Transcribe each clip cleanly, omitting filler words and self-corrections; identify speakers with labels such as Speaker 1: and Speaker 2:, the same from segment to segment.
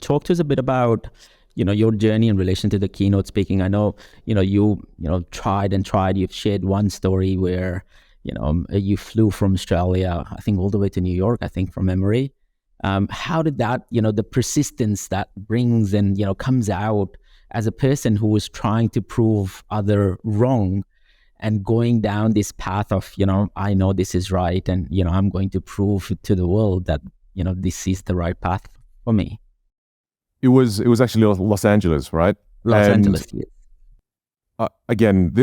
Speaker 1: talk to us a bit about, your journey in relation to the keynote speaking. I know, you tried and tried. You've shared one story where, you flew from Australia, I think all the way to New York, I think from memory. How did that, the persistence that brings and, comes out as a person who was trying to prove other wrong and going down this path of, I know this is right. And, I'm going to prove to the world that, this is the right path for me.
Speaker 2: It was actually Los Angeles, right?
Speaker 1: Los Angeles, yes.
Speaker 2: Again,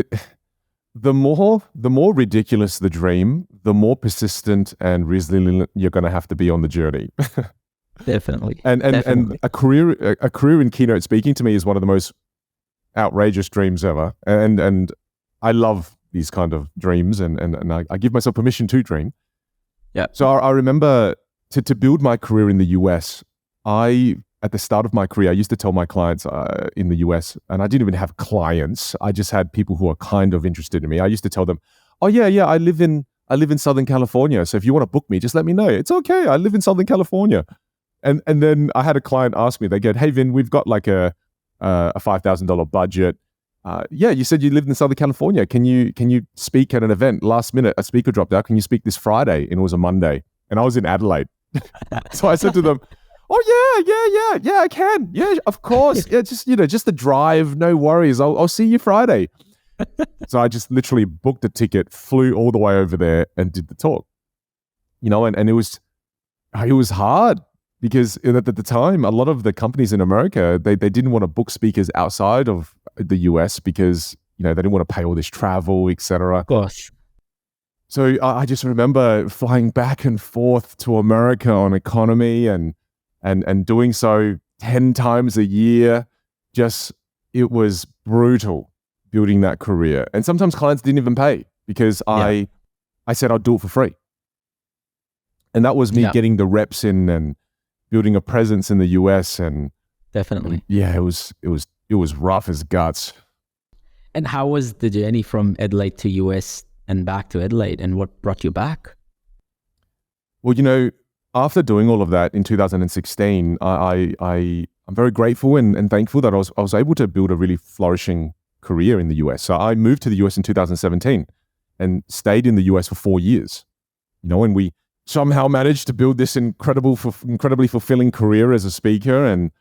Speaker 2: the more ridiculous the dream, the more persistent and resilient you're going to have to be on the journey.
Speaker 1: Definitely.
Speaker 2: And a career in keynote speaking to me is one of the most outrageous dreams ever. And I love these kind of dreams, and I give myself permission to dream.
Speaker 1: Yeah.
Speaker 2: So I remember to build my career in the US, at the start of my career, I used to tell my clients in the US, and I didn't even have clients. I just had people who are kind of interested in me. I used to tell them, "Oh yeah, I live in Southern California. So if you want to book me, just let me know. It's okay. I live in Southern California." And then I had a client ask me, they go, "Hey Vin, we've got like a $5,000 budget. Yeah, you said you lived in Southern California. Can you speak at an event? Last minute, a speaker dropped out. Can you speak this Friday?" And it was a Monday, and I was in Adelaide. So I said to them, "Oh yeah, I can. Yeah, of course. Yeah, just the drive. No worries. I'll see you Friday." So I just literally booked a ticket, flew all the way over there, and did the talk. And it was hard because at the time, a lot of the companies in America they didn't want to book speakers outside of the US because they didn't want to pay all this travel, etc.
Speaker 1: Gosh.
Speaker 2: So I just remember flying back and forth to America on economy and doing so 10 times a year. It was brutal building that career. And sometimes clients didn't even pay because I said I'd do it for free. And that was me getting the reps in and building a presence in the US. And
Speaker 1: definitely.
Speaker 2: Yeah, it was rough as guts.
Speaker 1: And how was the journey from Adelaide to US and back to Adelaide, and what brought you back?
Speaker 2: Well, after doing all of that in 2016, I'm very grateful and thankful that I was able to build a really flourishing career in the US. So I moved to the US in 2017 and stayed in the US for 4 years. And we somehow managed to build this incredibly fulfilling career as a speaker. And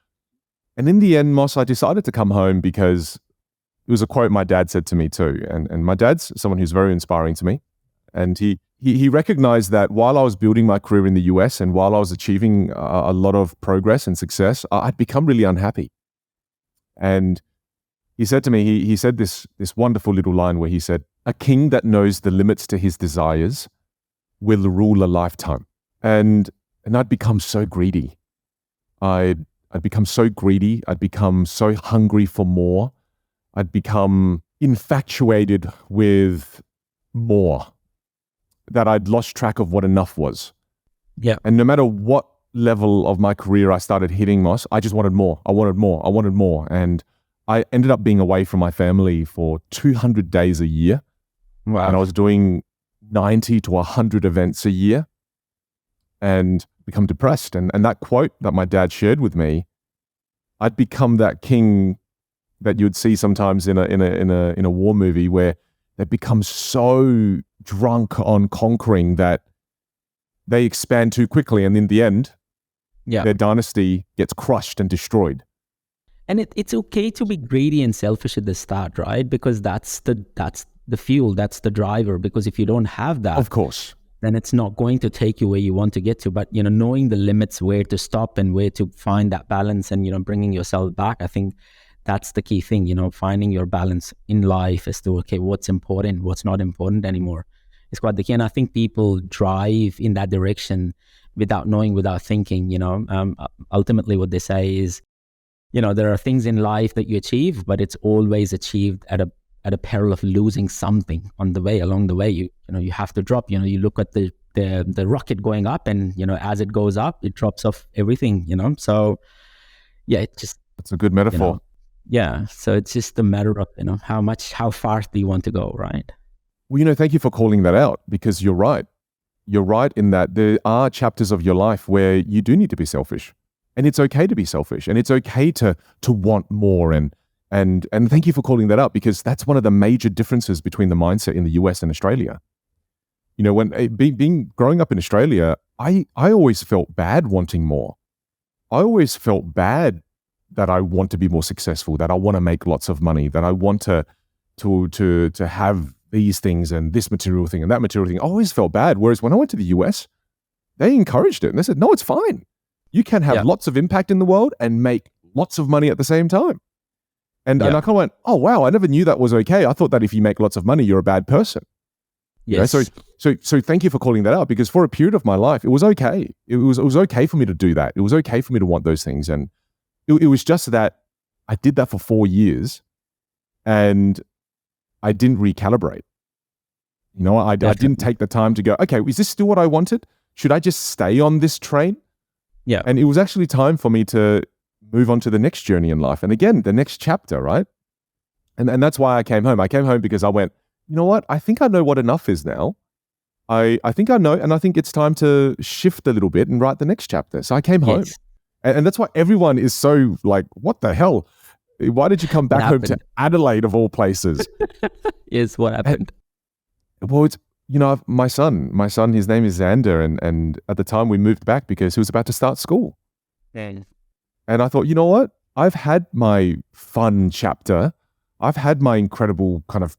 Speaker 2: in the end, Moss, I decided to come home because it was a quote my dad said to me too. And my dad's someone who's very inspiring to me. And he recognized that while I was building my career in the US and while I was achieving a lot of progress and success, I'd become really unhappy. And he said to me, he said this wonderful little line where he said, "A king that knows the limits to his desires will rule a lifetime." And I'd become so greedy. I'd become so greedy. I'd become so hungry for more. I'd become infatuated with more, that I'd lost track of what enough was.
Speaker 1: Yeah.
Speaker 2: And no matter what level of my career I started hitting, Moss, I just wanted more. I wanted more. And I ended up being away from my family for 200 days a year.
Speaker 1: Wow.
Speaker 2: And I was doing 90 to 100 events a year and become depressed. And that quote that my dad shared with me, I'd become that king that you'd see sometimes in a war movie where they become so drunk on conquering that they expand too quickly, and in the end, their dynasty gets crushed and destroyed.
Speaker 1: And it's okay to be greedy and selfish at the start, right? Because that's the fuel, that's the driver. Because if you don't have that,
Speaker 2: of course,
Speaker 1: then it's not going to take you where you want to get to. But knowing the limits, where to stop and where to find that balance, and bringing yourself back, I think that's the key thing. Finding your balance in life as to what's important, what's not important anymore. It's quite the key. And I think people drive in that direction without knowing, without thinking. Ultimately, what they say is, there are things in life that you achieve, but it's always achieved at a peril of losing something on the way. Along the way, you have to drop. You look at the rocket going up, and as it goes up, it drops off everything. So yeah, it just,
Speaker 2: that's a good metaphor.
Speaker 1: Yeah, so it's just a matter of how far do you want to go, right?
Speaker 2: Well, thank you for calling that out, because you're right in that there are chapters of your life where you do need to be selfish. And it's okay to be selfish, and it's okay to want more. And thank you for calling that up, because that's one of the major differences between the mindset in the US and Australia. You know, when growing up in Australia, I always felt bad wanting more. I always felt bad that I want to be more successful, that I want to make lots of money, that I want to have these things and this material thing and that material thing. I always felt bad. Whereas when I went to the US, they encouraged it and they said, no, it's fine. You can have lots of impact in the world and make lots of money at the same time. And I kind of went, oh, wow, I never knew that was okay. I thought that if you make lots of money, you're a bad person.
Speaker 1: Yes.
Speaker 2: You know, so thank you for calling that out, because for a period of my life, it was okay. It was okay for me to do that. It was okay for me to want those things. And it was just that I did that for 4 years and I didn't recalibrate. You know, I didn't take the time to go, okay, is this still what I wanted? Should I just stay on this train?
Speaker 1: Yeah.
Speaker 2: And it was actually time for me to move on to the next journey in life. And again, the next chapter, right? And that's why I came home. I came home because I went, you know what? I think I know what enough is now. I think I know, and I think it's time to shift a little bit and write the next chapter. So I came home. And that's why everyone is so like, what the hell? Why did you come back home to Adelaide of all places?
Speaker 1: Yes, what happened?
Speaker 2: Well, it's, you know, my son, his name is Xander. And at the time we moved back because he was about to start school.
Speaker 1: And
Speaker 2: I thought, you know what? I've had my fun chapter. I've had my incredible kind of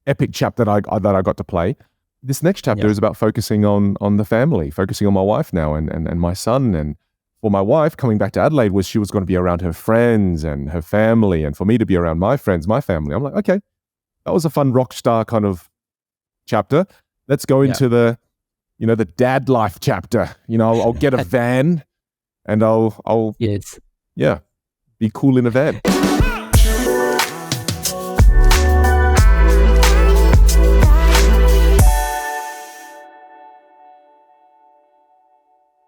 Speaker 2: epic chapter that I got to play. This next chapter is about focusing on the family, focusing on my wife now and my son. And for my wife, coming back to Adelaide she was going to be around her friends and her family, and for me to be around my friends, my family. I'm like, okay, that was a fun rock star kind of chapter. Let's go into the dad life chapter. You know, I'll get a van and I'll be cool in a van.